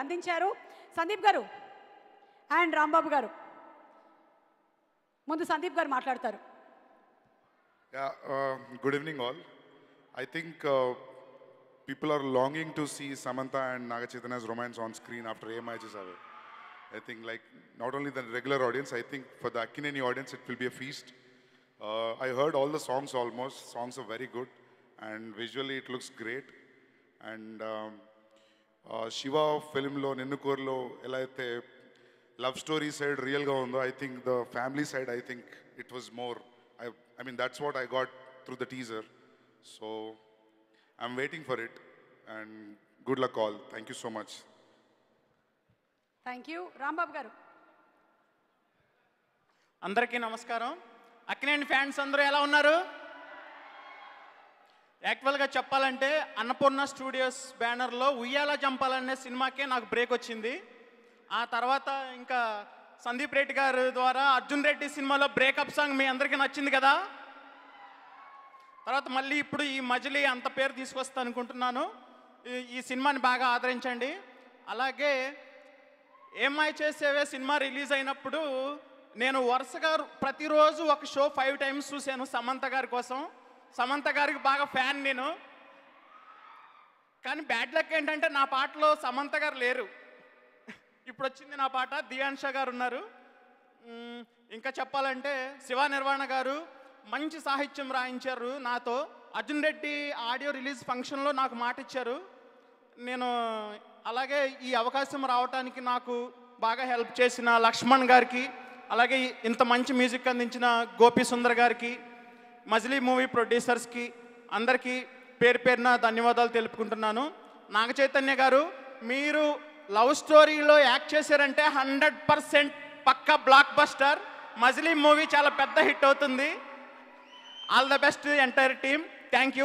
అందించారు సందీప్ గారు అండ్ రాంబాబు గారు. ముందు సందీప్ గారు మాట్లాడతారు. Good evening all. I think people are longing to see Samantha and Naga Chaitanya's romance on screen after AMI is away. I think like not only the regular audience, I think for the Akkineni audience it will be a feast. I heard all the songs almost. Songs are very good and visually it looks great. And Shiva film lo Ninnukorlo ela aithe love story side real ga undo, I think the family side, I think it was more. I mean that's what I got through the teaser. So I'm waiting for it and good luck all. Thank you so much. Thank you. Rambabu గారు. అందరికీ నమస్కారం. Akkineni fans అందరూ ఎలా ఉన్నారు? యాక్చువల్గా చెప్పాలంటే Annapurna studios బ్యానర్లో ఉయ్యాల జంపాలనే సినిమాకే నాకు బ్రేక్ వచ్చింది. ఆ తర్వాత ఇంకా సందీప్ రెడ్డి గారి ద్వారా అర్జున్ రెడ్డి సినిమాలో బ్రేకప్ సాంగ్ మీ అందరికీ నచ్చింది కదా. తర్వాత మళ్ళీ ఇప్పుడు ఈ మజిలీ అంత పేరు తీసుకొస్తా అనుకుంటున్నాను. ఈ సినిమాని బాగా ఆదరించండి. అలాగే ఏమై చేసేవే సినిమా రిలీజ్ అయినప్పుడు నేను వరుసగా ప్రతిరోజు ఒక షో 5 times చూశాను సమంత గారి కోసం. సమంత గారికి బాగా ఫ్యాన్ నేను. కానీ బ్యాడ్ లక్ ఏంటంటే నా పాటలో సమంత గారు లేరు. ఇప్పుడు వచ్చింది నా పాట, దియాన్షా గారు ఉన్నారు. ఇంకా చెప్పాలంటే శివ నిర్వాణ గారు మంచి సాహిత్యం రాయించారు నాతో. అర్జున్ రెడ్డి ఆడియో రిలీజ్ ఫంక్షన్లో నాకు మాట ఇచ్చారు. నేను అలాగే ఈ అవకాశం రావడానికి నాకు బాగా హెల్ప్ చేసిన లక్ష్మణ్ గారికి, అలాగే ఇంత మంచి మ్యూజిక్ అందించిన గోపి సుందర్ గారికి, మజిలీ మూవీ ప్రొడ్యూసర్స్కి అందరికీ పేరు పేరున ధన్యవాదాలు తెలుపుకుంటున్నాను. నాగ చైతన్య గారు, మీరు లవ్ స్టోరీలో యాక్ట్ చేశారంటే 100% పక్కా బ్లాక్ బస్టర్. మజిలీ మూవీ చాలా పెద్ద హిట్ అవుతుంది. All the best entire team. Thank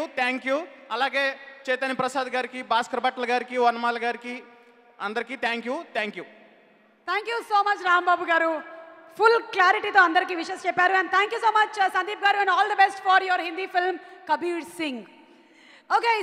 you. అలాగే చైతన్య ప్రసాద్ గారికి, భాస్కర్ భట్ల గారికి, వనమాల గారికి అందరికీ thank you. Thank you so much Rambabu garu. Full క్లారిటీతో అందరికీ విషెస్ చెప్పారు. And thank you so much Sandeep garu. And all the best for your Hindi film Kabir Singh. Okay.